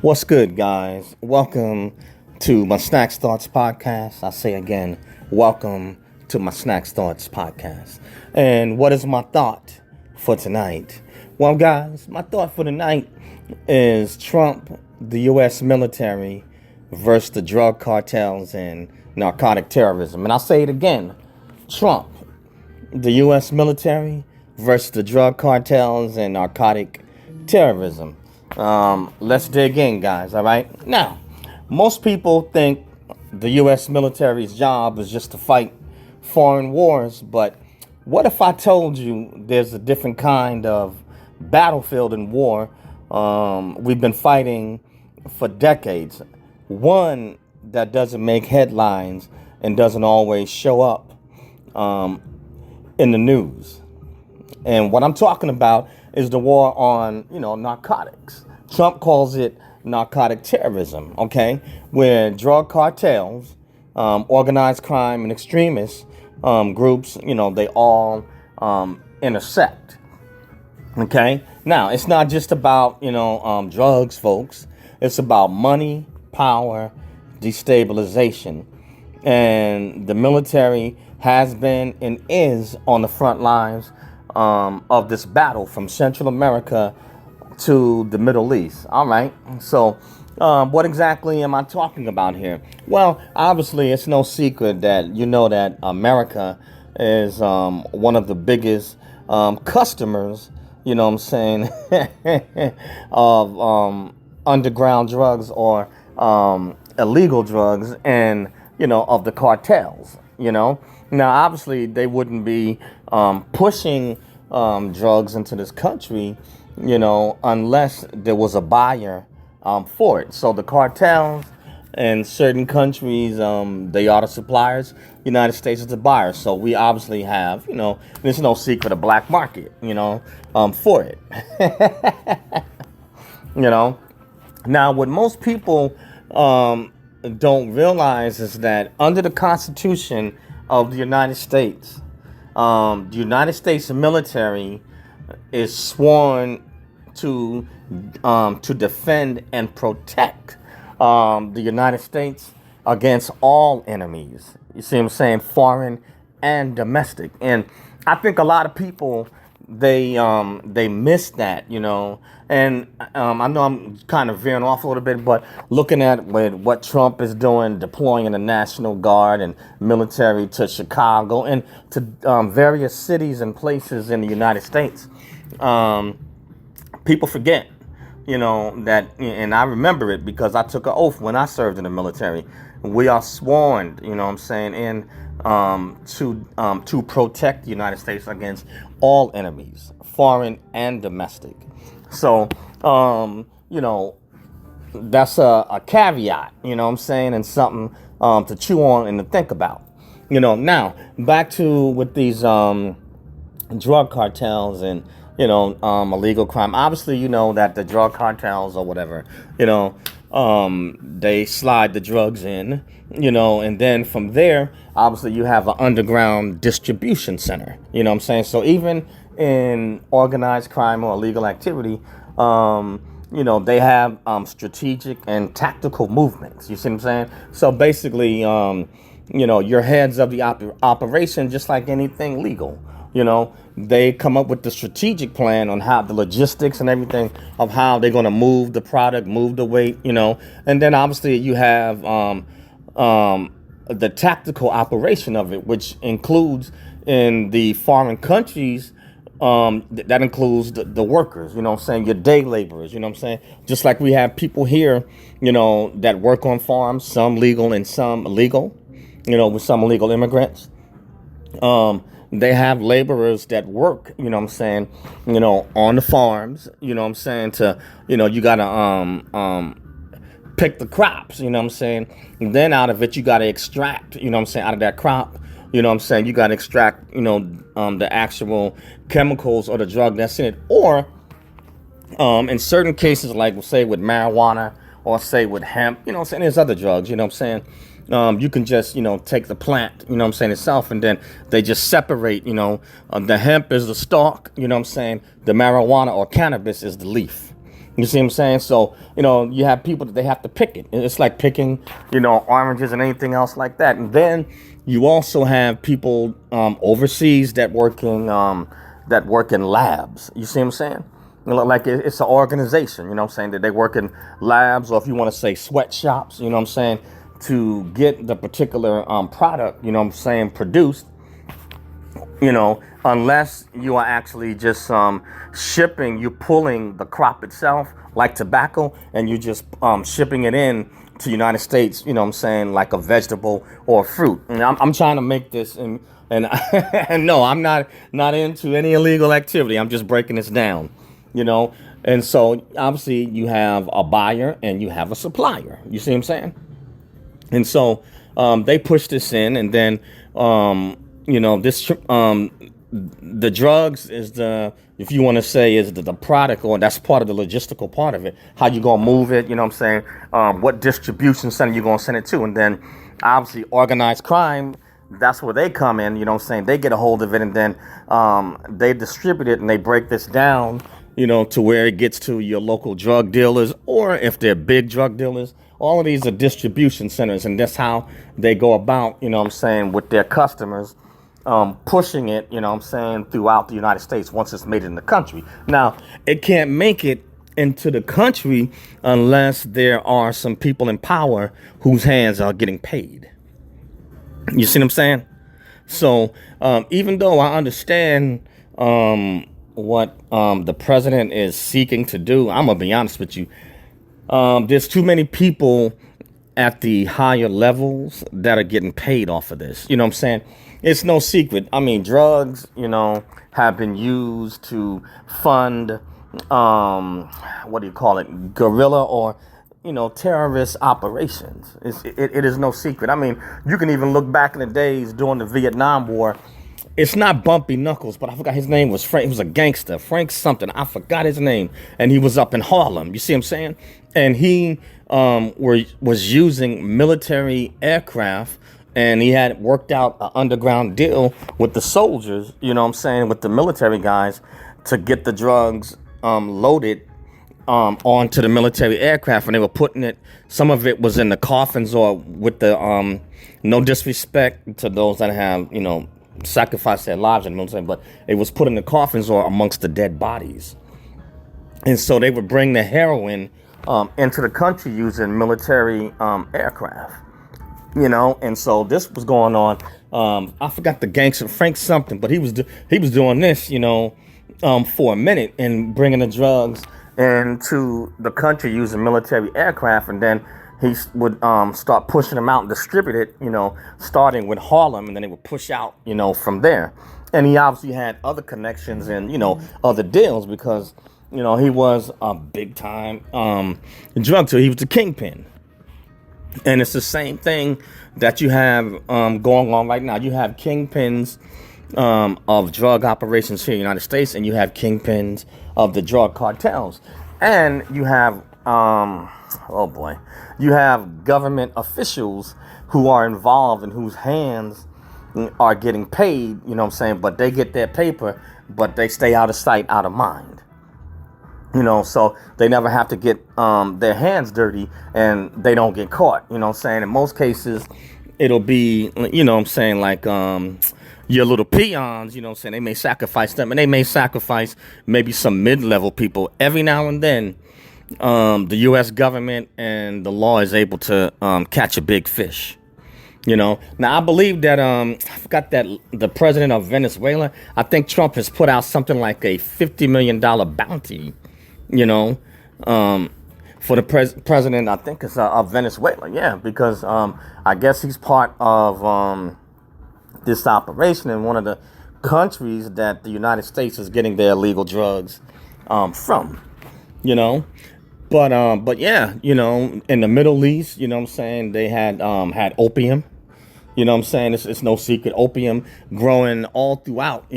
What's good, guys? Welcome to my Snakz Thoughts podcast. I say again, welcome to my Snakz Thoughts podcast. And what is my thought for tonight? Well, guys, my thought for tonight is Trump, the U.S. military versus the drug cartels and narcotic terrorism. And I'll say it again, Trump, the U.S. military versus the drug cartels and narcotic terrorism. Let's dig in, guys, all right? Now, most people think the U.S. military's job is just to fight foreign wars, but what if I told you there's a different kind of battlefield in war we've been fighting for decades? One that doesn't make headlines and doesn't always show up in the news. And what I'm talking about is the war on, narcotics. Trump calls it narcotic terrorism, okay? Where drug cartels, organized crime, and extremist groups, they all intersect, okay? Now, it's not just about, drugs, folks. It's about money, power, destabilization. And the military has been and is on the front lines of this battle from Central America to the Middle East. All right. So what exactly am I talking about here? Well, obviously, it's no secret that that America is one of the biggest customers, of underground drugs or illegal drugs and, of the cartels, Now, obviously, they wouldn't be pushing drugs into this country, unless there was a buyer for it. So the cartels in certain countries, they are the suppliers. United States is the buyer. So we obviously have, there's no secret, a black market, for it. Now, what most people don't realize is that under the Constitution of the United States, the United States military is sworn to defend and protect the United States against all enemies. You see what I'm saying? Foreign and domestic. And I think a lot of people they miss that, And I know I'm kind of veering off a little bit, but looking at what Trump is doing, deploying the National Guard and military to Chicago and to various cities and places in the United States, people forget, that, and I remember it because I took an oath when I served in the military. We are sworn, in to protect the United States against all enemies, foreign and domestic. So, that's a caveat, and something to chew on and to think about. Now, back to with these drug cartels and, illegal crime. Obviously, that the drug cartels or whatever, they slide the drugs in, and then from there, obviously, you have an underground distribution center, So even in organized crime or illegal activity, they have strategic and tactical movements. You see what I'm saying? So basically, you're heads of the operation, just like anything legal. They come up with the strategic plan on how the logistics and everything of how they're going to move the product, move the weight, and then obviously you have the tactical operation of it, which includes in the foreign countries. That includes the workers, your day laborers, just like we have people here, that work on farms, some legal and some illegal, with some illegal immigrants. They have laborers that work, on the farms, to, you gotta pick the crops, and then out of it you gotta extract, out of that crop. You gotta extract, the actual chemicals or the drug that's in it. Or in certain cases, like say with marijuana or say with hemp, there's other drugs, you can just, take the plant, itself, and then they just separate, the hemp is the stalk, the marijuana or cannabis is the leaf. You see what I'm saying? So, you have people that they have to pick it. It's like picking, oranges and anything else like that. And then you also have people overseas that work in labs. You see what I'm saying? Like it's an organization, you know what I'm saying, that they work in labs, or if you want to say sweatshops, you know what I'm saying, to get the particular product, you know what I'm saying, produced, unless you are actually just shipping, you pulling the crop itself, like tobacco, and you just shipping it in to the United States, you know what I'm saying, like a vegetable or fruit. And I'm trying to make this, and and no, I'm not into any illegal activity. I'm just breaking this down. And so obviously you have a buyer and you have a supplier. You see what I'm saying? And so they push this in, and then this the drugs is if you want to say, is the product, or that's part of the logistical part of it. How you gonna move it? You know what I'm saying? What distribution center you gonna send it to? And then obviously organized crime. That's where they come in. You know what I'm saying? They get a hold of it, and then they distribute it, and they break this down, to where it gets to your local drug dealers, or if they're big drug dealers. All of these are distribution centers, and that's how they go about, with their customers, pushing it, throughout the United States once it's made in the country. Now, it can't make it into the country unless there are some people in power whose hands are getting paid. You see what I'm saying? So even though I understand what the president is seeking to do, I'm going to be honest with you. There's too many people at the higher levels that are getting paid off of this. You know what I'm saying? It's no secret. I mean, drugs, have been used to fund, guerrilla or, terrorist operations. It is no secret. I mean, you can even look back in the days during the Vietnam War. It's not Bumpy Knuckles, but I forgot his name was Frank. He was a gangster, Frank something. I forgot his name. And he was up in Harlem. You see what I'm saying? And he was using military aircraft, and he had worked out an underground deal with the soldiers, with the military guys, to get the drugs loaded onto the military aircraft. And they were putting it, some of it was in the coffins, or with the, no disrespect to those that have, sacrificed their lives in the military, but it was put in the coffins or amongst the dead bodies. And so they would bring the heroin into the country using military aircraft, and so this was going on. I forgot the gangster, Frank something, but he was doing this, for a minute, and bringing the drugs into the country using military aircraft, and then he would start pushing them out and distribute it, starting with Harlem, and then they would push out, from there. And he obviously had other connections and, other deals, because, he was a big time drug dealer. He was the kingpin. And it's the same thing that you have going on right now. You have kingpins of drug operations here in the United States, and you have kingpins of the drug cartels. And you have, you have government officials who are involved and whose hands are getting paid, but they get their paper, but they stay out of sight, out of mind. So they never have to get their hands dirty, and they don't get caught. In most cases, it'll be, like your little peons, they may sacrifice them, and they may sacrifice maybe some mid-level people. Every now and then, the U.S. government and the law is able to catch a big fish. Now I believe that I forgot that the president of Venezuela, I think Trump has put out something like a $50 million bounty, for the president, I think it's of Venezuela. Yeah, because I guess he's part of this operation in one of the countries that the United States is getting their illegal drugs from. But yeah, in the Middle East, they had opium. It's no secret. Opium growing all throughout,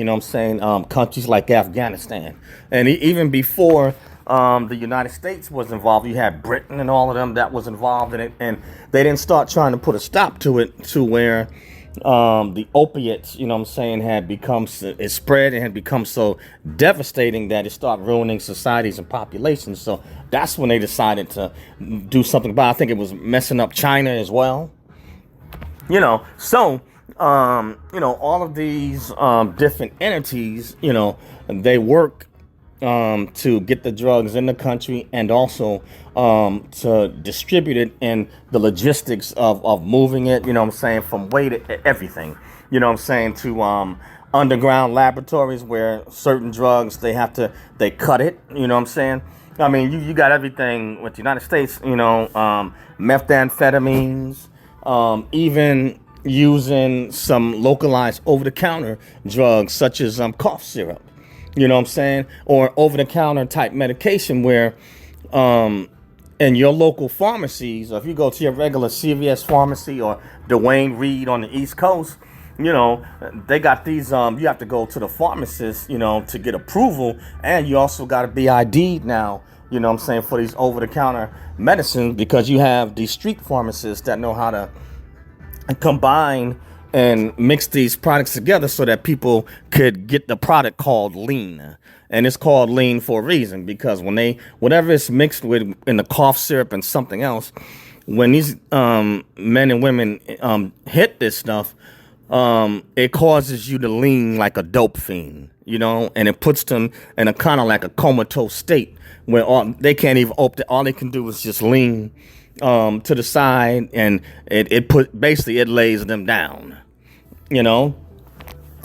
countries like Afghanistan. And even before the United States was involved, you had Britain and all of them that was involved in it. And they didn't start trying to put a stop to it, to where the opiates, you know what I'm saying, had become, it spread and had become so devastating that it started ruining societies and populations. So that's when they decided to do something about it. I think it was messing up China as well. So all of these different entities, they work to get the drugs in the country, and also to distribute it, and the logistics of moving it, from way to everything, to underground laboratories where certain drugs, they cut it, I mean, you got everything with the United States, methamphetamines, even using some localized over-the-counter drugs such as cough syrup, or over-the-counter type medication where in your local pharmacies, or if you go to your regular CVS pharmacy or Dwayne Reed on the East Coast, they got these, you have to go to the pharmacist, to get approval, and you also got to be ID'd now, for these over-the-counter medicines, because you have these street pharmacists that know how to combine and mix these products together so that people could get the product called lean. And it's called lean for a reason, because whatever it's mixed with in the cough syrup and something else, when these men and women hit this stuff, it causes you to lean like a dope fiend, and it puts them in a kind of like a comatose state where they can't even open. All they can do is just lean to the side, and it lays them down.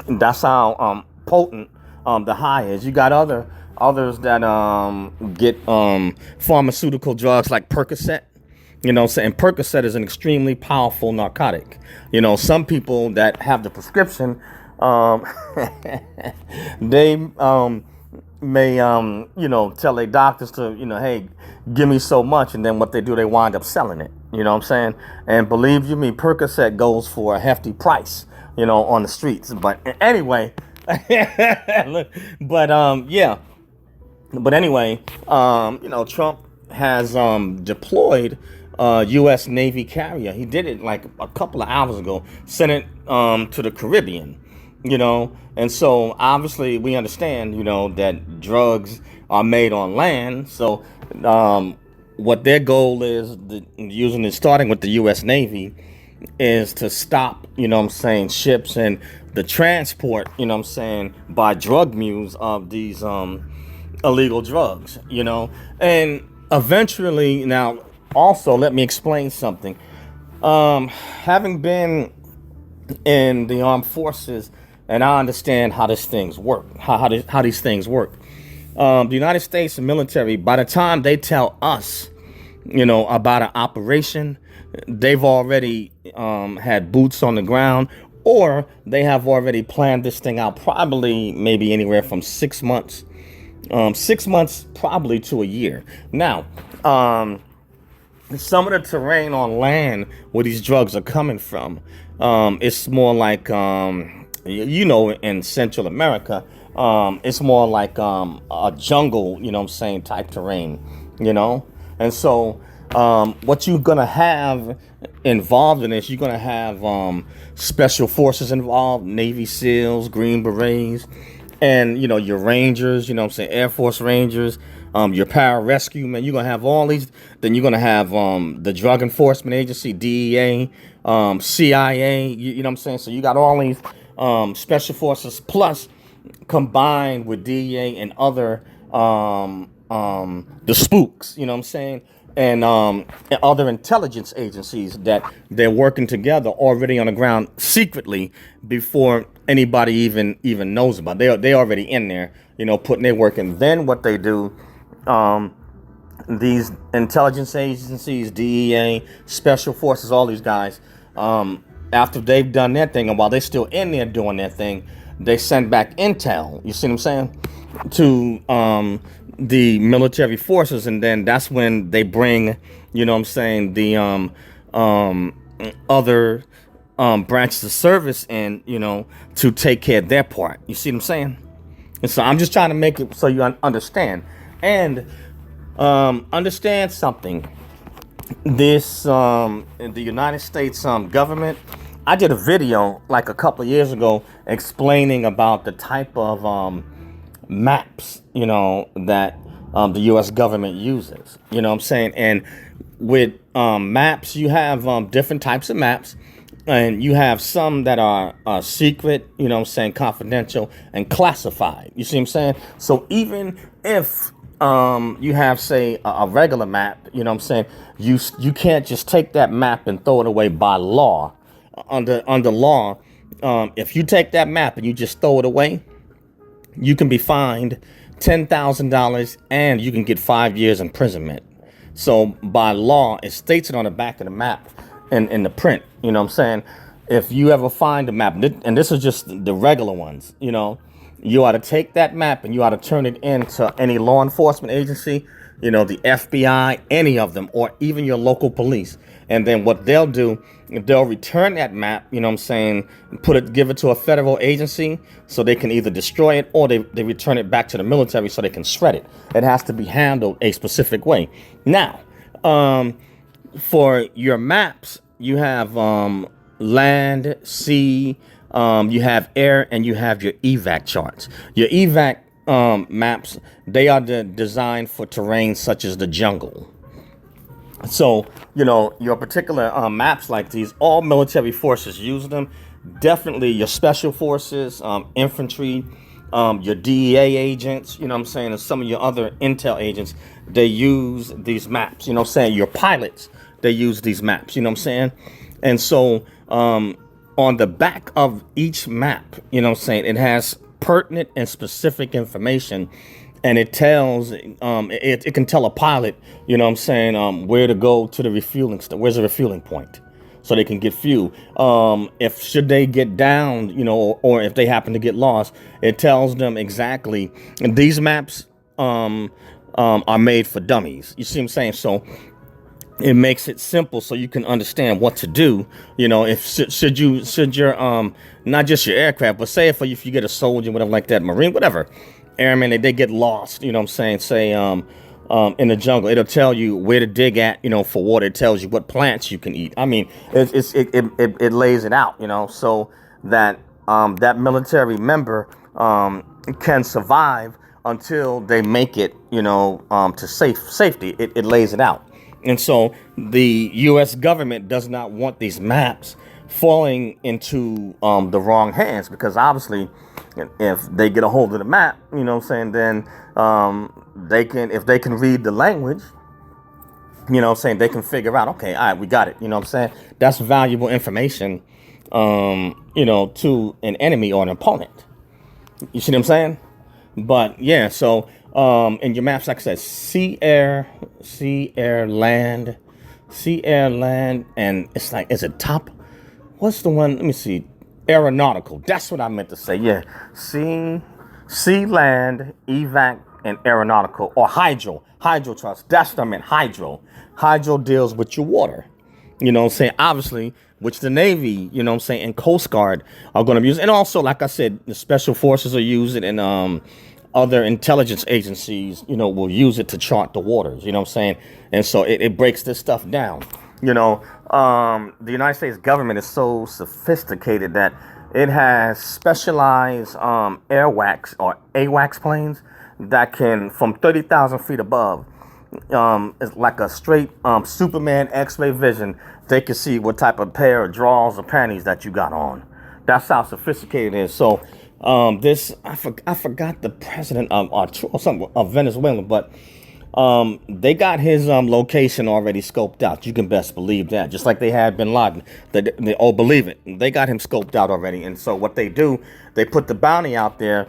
That's how potent the high is. You got others that get pharmaceutical drugs like Percocet. And Percocet is an extremely powerful narcotic. Some people that have the prescription, they may tell their doctors to, hey, give me so much, and then what they do, they wind up selling it. And believe you me, Percocet goes for a hefty price, on the streets. But anyway, Trump has deployed U.S. Navy carrier. He did it like a couple of hours ago, sent it to the Caribbean, and so obviously we understand, that drugs are made on land. So what their goal is, starting with the U.S. Navy, is to stop, ships and the transport, by drug mules of these illegal drugs, and eventually. Now, also, let me explain something. Having been in the armed forces, and I understand how these things work, how these things work. The United States military, by the time they tell us, about an operation, they've already had boots on the ground, or they have already planned this thing out, probably maybe anywhere from 6 months, 6 months probably to a year. Now, some of the terrain on land where these drugs are coming from, it's more like, in Central America, it's more like a jungle, type terrain, And so what you're going to have involved in this, you're going to have special forces involved, Navy SEALs, Green Berets, and, your Rangers, Air Force Rangers, your pararescue, man. You're going to have all these. Then you're going to have the Drug Enforcement Agency, DEA, CIA, So you got all these special forces, plus combined with DEA and other, the spooks, and other intelligence agencies that they're working together already on the ground secretly before anybody even knows about. They already in there, putting their work in. Then what they do, these intelligence agencies, DEA, special forces, all these guys, after they've done their thing, and while they're still in there doing their thing, they send back intel. You see what I'm saying? To the military forces, and then that's when they bring, the other branches of service in, to take care of their part. You see what I'm saying? And so I'm just trying to make it so you understand. And understand something. This the United States government, I did a video like a couple of years ago explaining about the type of maps, that the U.S. government uses. You know what I'm saying? And with maps, you have different types of maps. And you have some that are secret, confidential and classified. You see what I'm saying? So even if you have, say, a regular map, you can't just take that map and throw it away by law. Under law, if you take that map and you just throw it away, you can be fined $10,000 and you can get 5 years imprisonment. So by law, it states it on the back of the map in the print. You know what I'm saying? If you ever find a map, and this is just the regular ones, you ought to take that map and you ought to turn it into any law enforcement agency, the FBI, any of them, or even your local police. And then what they'll do, they'll return that map, give it to a federal agency so they can either destroy it or they return it back to the military so they can shred it. It has to be handled a specific way. Now, for your maps, you have land, sea, you have air, and you have your evac charts. Your evac maps, they are designed for terrain such as the jungle. So, your particular maps like these, all military forces use them. Definitely your special forces, infantry, your DEA agents, and some of your other intel agents, they use these maps, your pilots, they use these maps, And so on the back of each map, it has pertinent and specific information. And it tells, it can tell a pilot, where to go to the refueling station. Where's the refueling point? So they can get fuel. If should they get down, or if they happen to get lost, it tells them exactly. And these maps are made for dummies. You see what I'm saying? So it makes it simple so you can understand what to do. If should your not just your aircraft, but say if you get a soldier, whatever like that, Marine, whatever, airmen, they get lost, say in the jungle, it'll tell you where to dig at, for water. It tells you what plants you can eat. I mean, it lays it out, so that that military member can survive until they make it, to safety. It lays it out. And so the U.S. government does not want these maps falling into the wrong hands, because obviously if they get a hold of the map, then they can, if they can read the language, they can figure out, okay, all right, we got it. That's valuable information, to an enemy or an opponent. You see what I'm saying? But yeah, so in your maps, like I said, sea, air, land, and it's like, is it top? What's the one? Let me see. Aeronautical. That's what I meant to say. Yeah. Sea, land, evac, and aeronautical, or hydro charts. That's what I meant. Hydro deals with your water. Obviously, which the Navy, and Coast Guard are going to use. And also, like I said, the special forces are using it, and other intelligence agencies, will use it to chart the waters. And so it breaks this stuff down. The United States government is so sophisticated that it has specialized airwax or AWACS planes that can, from 30,000 feet above, it's like a straight Superman X-ray vision. They can see what type of pair of drawers or panties that you got on. That's how sophisticated it is. So I forgot the president of Venezuela, but they got his location already scoped out. You can best believe that. Just like they had Bin Laden. Believe it. They got him scoped out already. And so what they do, they put the bounty out there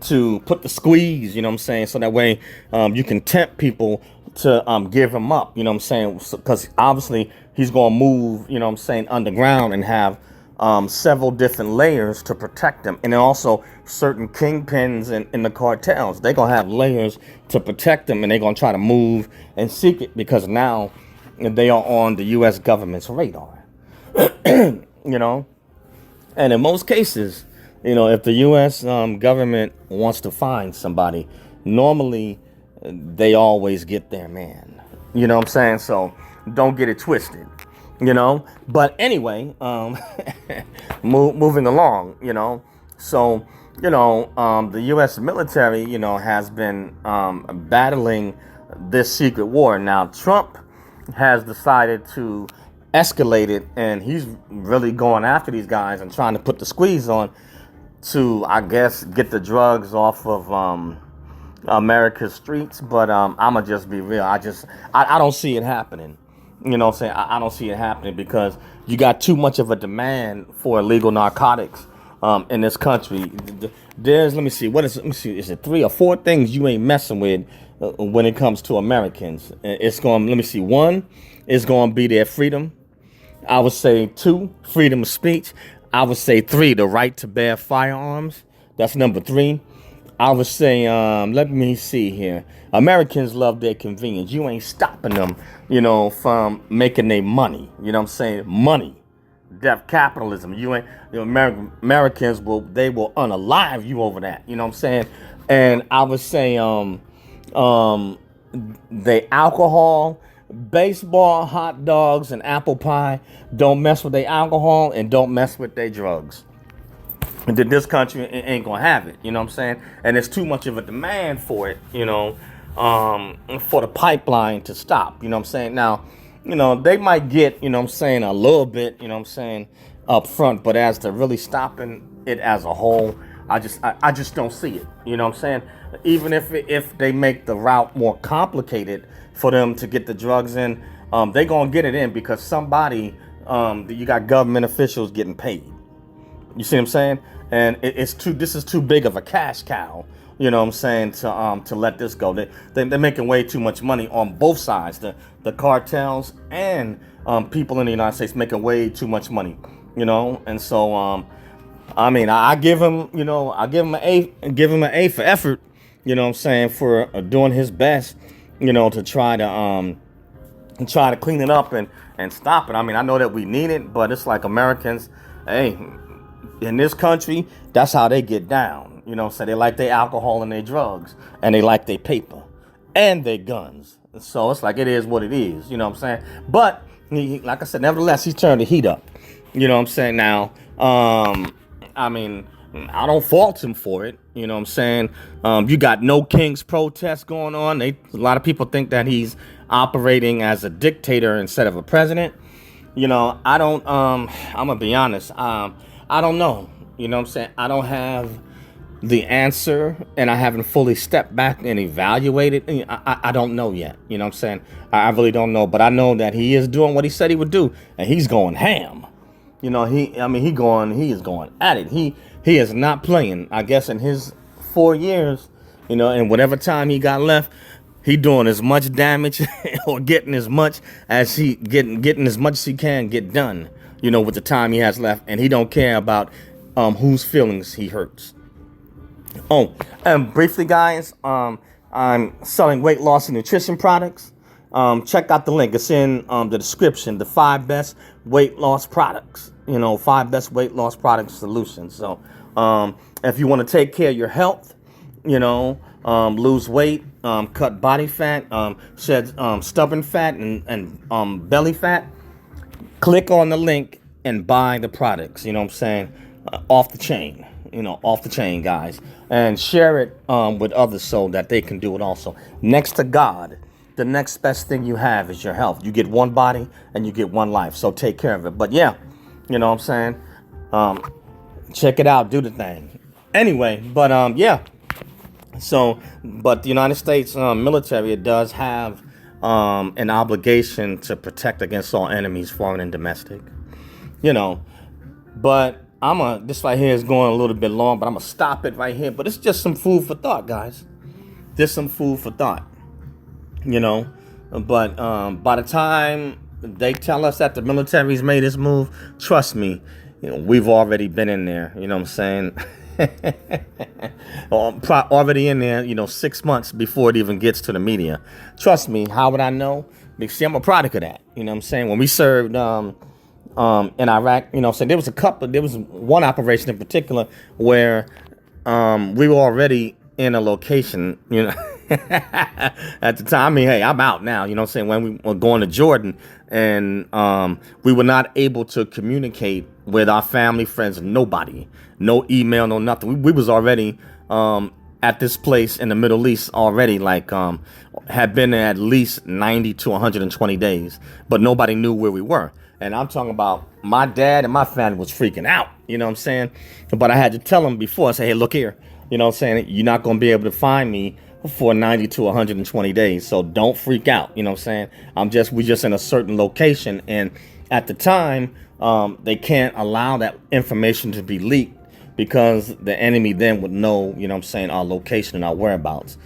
to put the squeeze, so that way you can tempt people to give him up, because obviously he's going to move, underground and have several different layers to protect them. And then also certain kingpins in the cartels, they're going to have layers to protect them, and they're going to try to move and seek it, because now they are on the U.S. government's radar. And in most cases, if the U.S. government wants to find somebody, normally they always get their man. So don't get it twisted. But anyway, moving along, So, the U.S. military, has been battling this secret war. Now, Trump has decided to escalate it, and he's really going after these guys and trying to put the squeeze on to, I guess, get the drugs off of America's streets. But I'ma just be real. I don't see it happening. You know what I'm saying? I don't see it happening because you got too much of a demand for illegal narcotics in this country. Let me see, is it 3 or 4 things you ain't messing with when it comes to Americans? Let me see, 1 is going to be their freedom. I would say 2, freedom of speech. I would say 3, the right to bear firearms. That's number 3. I would say, let me see here. Americans love their convenience. You ain't stopping them, from making their money. You know what I'm saying? Money. Death capitalism. Americans will unalive you over that. You know what I'm saying? And I would say, the alcohol, baseball, hot dogs, and apple pie. Don't mess with their alcohol and don't mess with their drugs. And this country ain't gonna have it, you know what I'm saying? And there's too much of a demand for it, for the pipeline to stop, you know what I'm saying? Now, they might get, a little bit, up front, but as to really stopping it as a whole, I just don't see it, you know what I'm saying? Even if they make the route more complicated for them to get the drugs in, they gonna get it in because somebody, you got government officials getting paid. You see what I'm saying? And this is too big of a cash cow, you know what I'm saying, to let this go. They're making way too much money on both sides. The cartels and people in the United States making way too much money, And so I give him, an A for effort, you know what I'm saying, for doing his best, to try to clean it up and stop it. I mean, I know that we need it, but it's like Americans, hey, in this country, that's how they get down. So they like their alcohol and their drugs, and they like their paper and their guns. So it's like it is what it is, you know what I'm saying? But like I said, nevertheless, he's turned the heat up. You know what I'm saying? Now, I mean, I don't fault him for it. You know what I'm saying? You got No Kings protests going on. A lot of people think that he's operating as a dictator instead of a president. I don't, I'm gonna be honest. I don't know. You know what I'm saying? I don't have the answer, and I haven't fully stepped back and evaluated. I don't know yet. You know what I'm saying? I really don't know, but I know that he is doing what he said he would do, and he's going ham. He is going at it. He is not playing. I guess in his 4 years, and whatever time he got left, he doing as much damage or getting as much as he can get done. With the time he has left, and he don't care about whose feelings he hurts. Oh, and briefly, guys, I'm selling weight loss and nutrition products. Check out the link. It's in the description. The 5 best weight loss products. 5 best weight loss product solutions. So, if you want to take care of your health, lose weight, cut body fat, shed stubborn fat and belly fat, click on the link and buy the products, you know what I'm saying? Off the chain, off the chain, guys. And share it with others so that they can do it also. Next to God, the next best thing you have is your health. You get one body and you get one life. So take care of it. But yeah, you know what I'm saying? Check it out. Do the thing. Anyway, but yeah. So, but the United States military, it does have an obligation to protect against all enemies, foreign and domestic. But this right here is going a little bit long, but I'm gonna stop it right here. But it's just some food for thought, guys. Just some food for thought. But by the time they tell us that the military's made this move, trust me, we've already been in there. You know what I'm saying? Already in there, 6 months before it even gets to the media. Trust me, how would I know? Because see, I'm a product of that. You know what I'm saying? When we served in Iraq, so there was one operation in particular where we were already in a location, At the time, I mean, hey, I'm out now. You know what I'm saying? When we were going to Jordan, and we were not able to communicate with our family, friends, nobody. No email, no nothing. We was already at this place in the Middle East already, like had been there at least 90 to 120 days, but nobody knew where we were. And I'm talking about my dad and my family was freaking out, you know what I'm saying? But I had to tell them before, I say, hey, look here, you know what I'm saying? You're not going to be able to find me for 90 to 120 days. So don't freak out, you know what I'm saying? We just in a certain location. And at the time, they can't allow that information to be leaked because the enemy then would know, you know what I'm saying, our location and our whereabouts,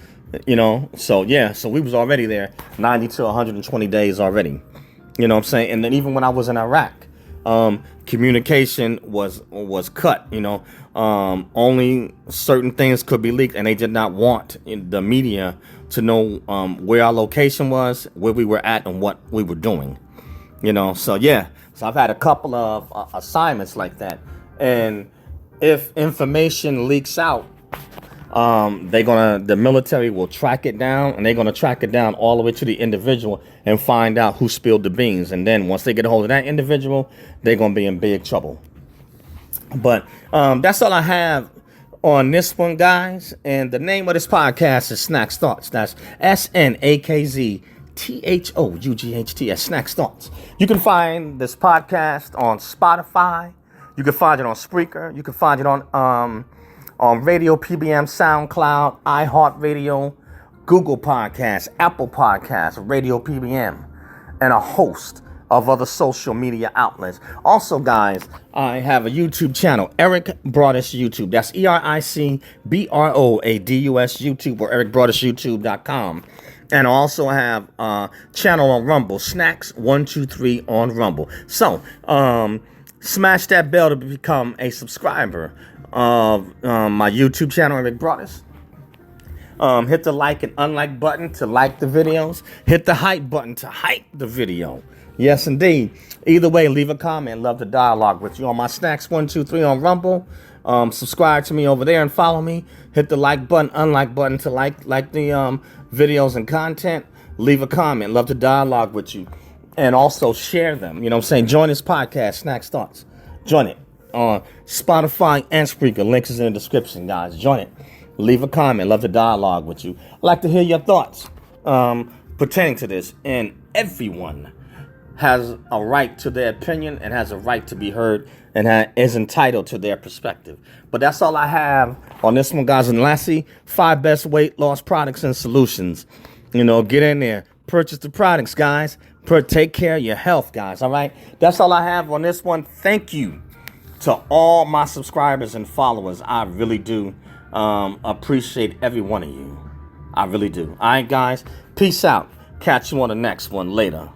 you know? So yeah, so we was already there 90 to 120 days already. You know what I'm saying? And then even when I was in Iraq, communication was cut, you know. Only certain things could be leaked, and they did not want the media to know where our location was, where we were at, and what we were doing. You know, so yeah. So I've had a couple of assignments like that. And if information leaks out, the military will track it down, and they're gonna track it down all the way to the individual and find out who spilled the beans. And then once they get a hold of that individual, they're gonna be in big trouble. But that's all I have on this one, guys. And the name of this podcast is Snakz Thoughts. That's SNAKZ THOUGHT, Snakz Thoughts. You can find this podcast on Spotify. You can find it on Spreaker. You can find it on Radio PBM, SoundCloud, iHeartRadio, Google Podcasts, Apple Podcasts, Radio PBM, and a host of other social media outlets. Also, guys, I have a YouTube channel, Eric Broadus YouTube. That's EricBroadus YouTube, or ericbroadusyoutube.com. And I also have a channel on Rumble, Snakz123 on Rumble. So, smash that bell to become a subscriber of my YouTube channel, Eric Broadus. Hit the like and unlike button to like the videos. Hit the hype button to hype the video. Yes, indeed. Either way, leave a comment. Love to dialogue with you on my Snakz123 on Rumble. Subscribe to me over there and follow me. Hit the like button, unlike button to like the videos and content. Leave a comment. Love to dialogue with you. And also share them. You know what I'm saying? Join this podcast, Snakz Thoughts. Join it on Spotify and Spreaker. Links is in the description, guys. Join it. Leave a comment. Love to dialogue with you. I'd like to hear your thoughts pertaining to this. And everyone has a right to their opinion and has a right to be heard and is entitled to their perspective. But that's all I have on this one, guys. And lastly, 5 best weight loss products and solutions. You know, get in there. Purchase the products, guys. Take care of your health, guys. All right. That's all I have on this one. Thank you to all my subscribers and followers. I really do appreciate every one of you. I really do. All right, guys. Peace out. Catch you on the next one later.